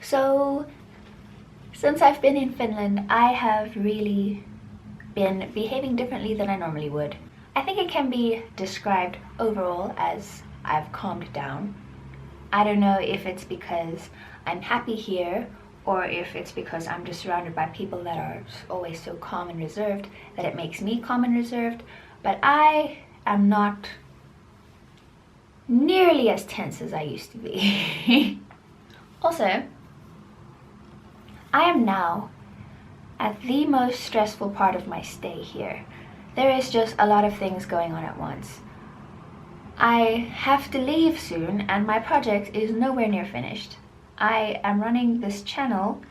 So, since I've been in Finland, I have really been behaving differently than I normally would. I think it can be described overall as I've calmed down. I don't know if it's because I'm happy here or if it's because I'm just surrounded by people that are always so calm and reserved that it makes me calm and reserved, but I am not nearly as tense as I used to be. Also, I am now at the most stressful part of my stay here. There is just a lot of things going on at once. I have to leave soon and my project is nowhere near finished. I am running this channel.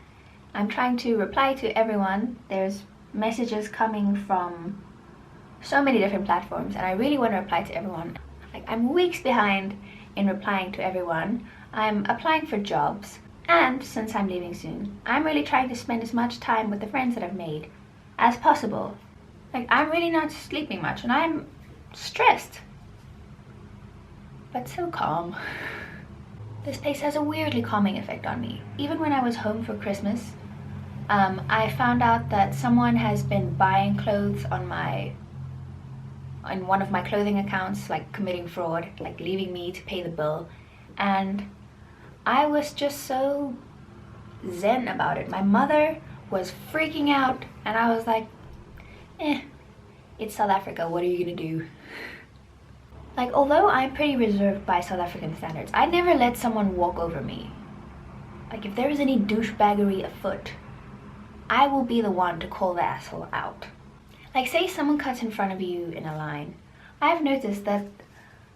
I'm trying to reply to everyone. There's messages coming from so many different platforms and I really want to reply to everyone. Like, I'm weeks behind in replying to everyone. I'm applying for jobs, and since I'm leaving soon, I'm really trying to spend as much time with the friends that I've made as possible. Like, I'm really not sleeping much and I'm stressed, but so calm. This place has a weirdly calming effect on me. Even when I was home for Christmas, I found out that someone has been buying clothes on one of my clothing accounts, like committing fraud, like leaving me to pay the bill, and I was just so zen about it. My mother was freaking out and I was like, it's South Africa, what are you gonna do? Like, although I'm pretty reserved by South African standards, I never let someone walk over me. Like, if there is any douchebaggery afoot, I will be the one to call the asshole out. Like, say someone cuts in front of you in a line. I've noticed that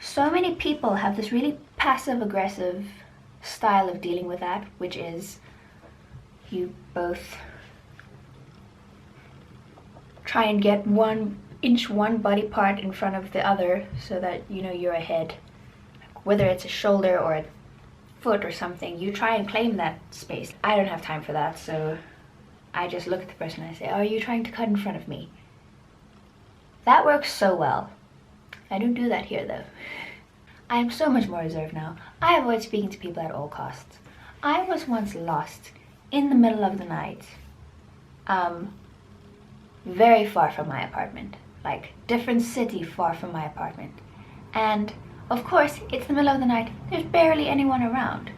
so many people have this really passive-aggressive style of dealing with that, which is you both try and get one body part in front of the other so that you know you're ahead. Whether it's a shoulder or a foot or something, you try and claim that space. I don't have time for that, so I just look at the person and I say, are you trying to cut in front of me? That works so well. I don't do that here though. I am so much more reserved now. I avoid speaking to people at all costs. I was once lost in the middle of the night, very far from my apartment, like different city far from my apartment. And of course, it's the middle of the night, there's barely anyone around.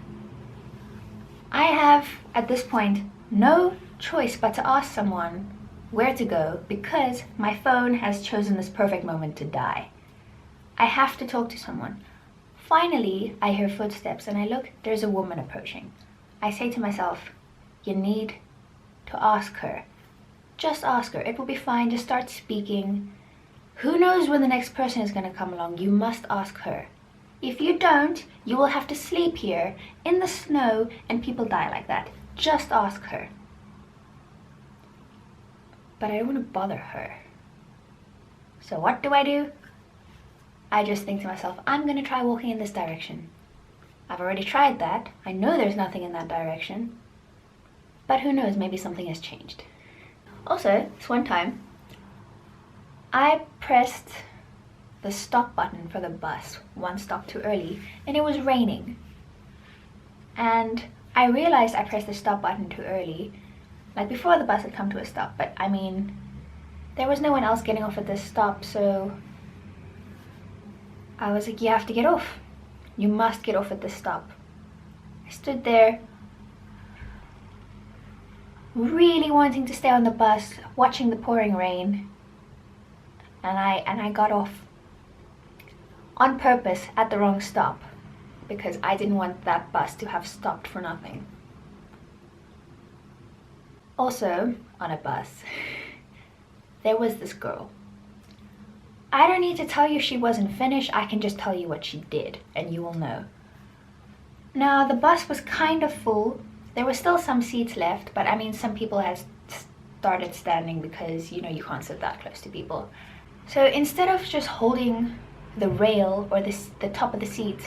I have, at this point, no choice but to ask someone where to go because my phone has chosen this perfect moment to die. I have to talk to someone. Finally, I hear footsteps and I look, there's a woman approaching. I say to myself, you need to ask her. Just ask her, it will be fine, just start speaking. Who knows when the next person is going to come along, you must ask her. If you don't, you will have to sleep here in the snow and people die like that. Just ask her. But I don't want to bother her. So what do? I just think to myself, I'm going to try walking in this direction. I've already tried that. I know there's nothing in that direction. But who knows, maybe something has changed. Also, this one time, I pressed the stop button for the bus one stop too early, and it was raining. And I realized I pressed the stop button too early, like before the bus had come to a stop, but I mean, there was no one else getting off at this stop, so I was like, you have to get off. You must get off at this stop. I stood there, really wanting to stay on the bus, watching the pouring rain, and I got off on purpose at the wrong stop because I didn't want that bus to have stopped for nothing. Also, on a bus, there was this girl. I don't need to tell you she wasn't Finnish, I can just tell you what she did, and you will know. Now, the bus was kind of full. There were still some seats left, but I mean, some people had started standing because, you know, you can't sit that close to people. So instead of just holding the rail or the top of the seat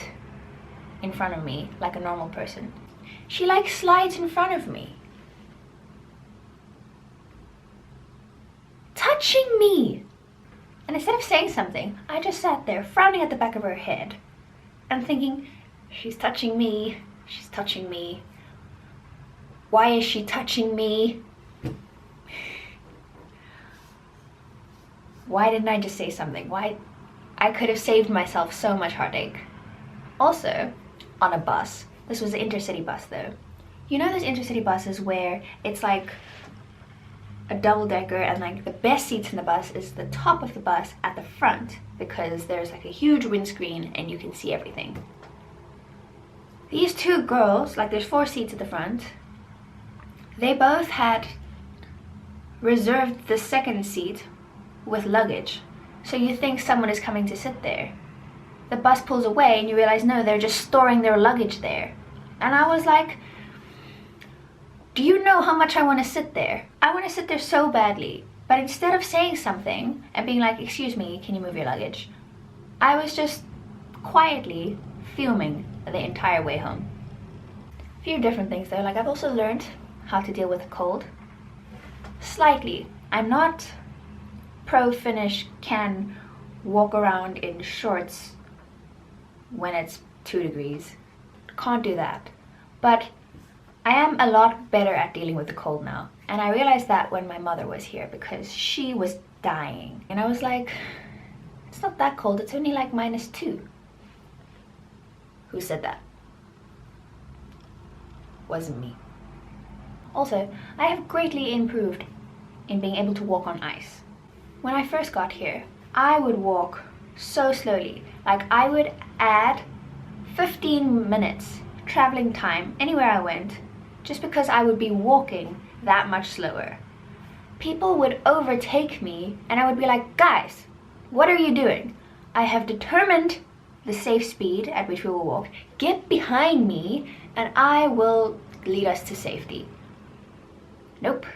in front of me like a normal person, she like slides in front of me, touching me. And instead of saying something, I just sat there frowning at the back of her head and thinking, she's touching me, she's touching me. Why is she touching me? Why didn't I just say something? Why? I could have saved myself so much heartache. Also, on a bus. This was an intercity bus though. You know those intercity buses where it's like a double-decker and like the best seats in the bus is the top of the bus at the front because there's like a huge windscreen and you can see everything. These two girls, like there's 4 seats at the front, they both had reserved the second seat with luggage. So you think someone is coming to sit there. The bus pulls away and you realize no, they're just storing their luggage there. And I was like, do you know how much I want to sit there? I want to sit there so badly. But instead of saying something and being like, excuse me, can you move your luggage? I was just quietly fuming the entire way home. A few different things though, like I've also learned how to deal with a cold. Slightly. I'm not pro-Finnish can walk around in shorts when it's 2 degrees. Can't do that. But I am a lot better at dealing with the cold now. And I realized that when my mother was here because she was dying. And I was like, it's not that cold, it's only like -2. Who said that? Wasn't me. Also, I have greatly improved in being able to walk on ice. When I first got here, I would walk so slowly. Like I would add 15 minutes traveling time anywhere I went just because I would be walking that much slower. People would overtake me and I would be like, guys, what are you doing? I have determined the safe speed at which we will walk. Get behind me and I will lead us to safety. Nope.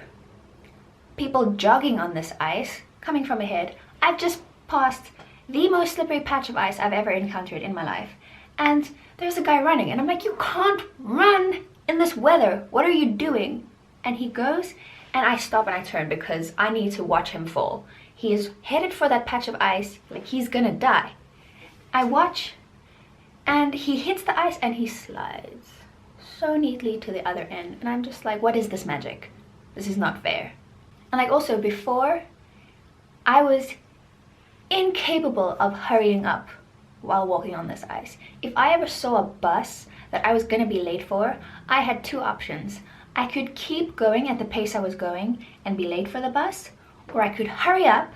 People jogging on this ice, coming from ahead. I've just passed the most slippery patch of ice I've ever encountered in my life. And there's a guy running and I'm like, you can't run in this weather. What are you doing? And he goes and I stop and I turn because I need to watch him fall. He is headed for that patch of ice like he's gonna die. I watch and he hits the ice and he slides so neatly to the other end. And I'm just like, what is this magic? This is not fair. And like also before, I was incapable of hurrying up while walking on this ice. If I ever saw a bus that I was gonna be late for, I had 2 options. I could keep going at the pace I was going and be late for the bus, or I could hurry up,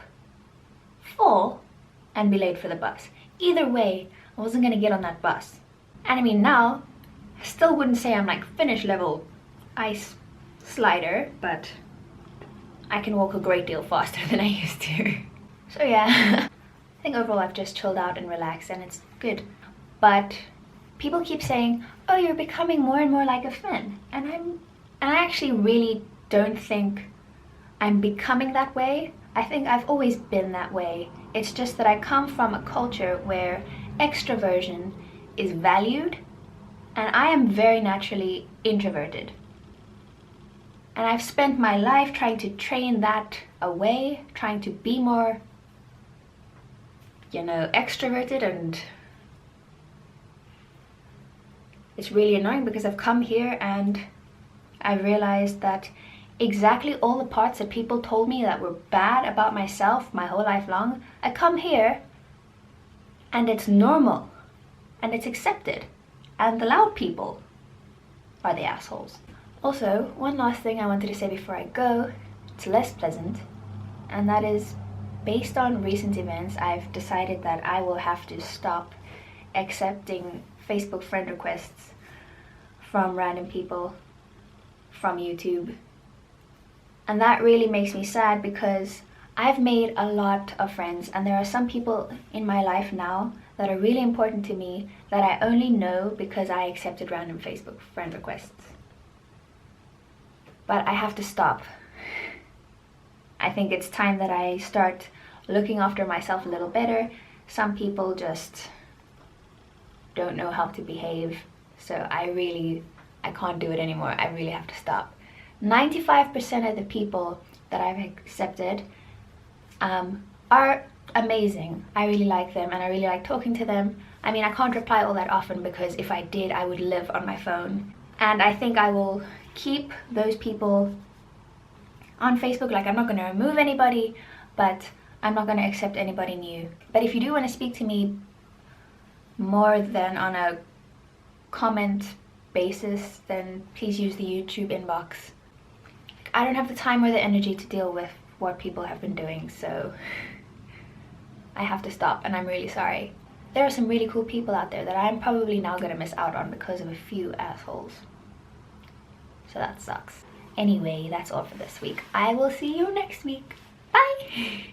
fall, and be late for the bus. Either way, I wasn't gonna get on that bus. And I mean now, I still wouldn't say I'm like Finnish level ice slider, but I can walk a great deal faster than I used to. So yeah, I think overall I've just chilled out and relaxed and it's good. But people keep saying, oh, you're becoming more and more like a Finn. And I actually really don't think I'm becoming that way. I think I've always been that way. It's just that I come from a culture where extroversion is valued and I am very naturally introverted. And I've spent my life trying to train that away, trying to be more, you know, extroverted, and it's really annoying because I've come here and I realized that exactly all the parts that people told me that were bad about myself my whole life long, I come here and it's normal and it's accepted, and the loud people are the assholes. Also, one last thing I wanted to say before I go, it's less pleasant, and that is, based on recent events, I've decided that I will have to stop accepting Facebook friend requests from random people from YouTube. And that really makes me sad because I've made a lot of friends and there are some people in my life now that are really important to me that I only know because I accepted random Facebook friend requests. But I have to stop. I think it's time that I start looking after myself a little better. Some people just don't know how to behave, so I can't do it anymore. I really have to stop. 95% of the people that I've accepted are amazing. I really like them and I really like talking to them. I mean, I can't reply all that often because if I did, I would live on my phone. And I think I will keep those people on Facebook. Like, I'm not going to remove anybody, but I'm not going to accept anybody new. But if you do want to speak to me more than on a comment basis, then please use the YouTube inbox. I don't have the time or the energy to deal with what people have been doing, so I have to stop, and I'm really sorry. There are some really cool people out there that I'm probably now gonna miss out on because of a few assholes. So that sucks. Anyway, that's all for this week. I will see you next week. Bye!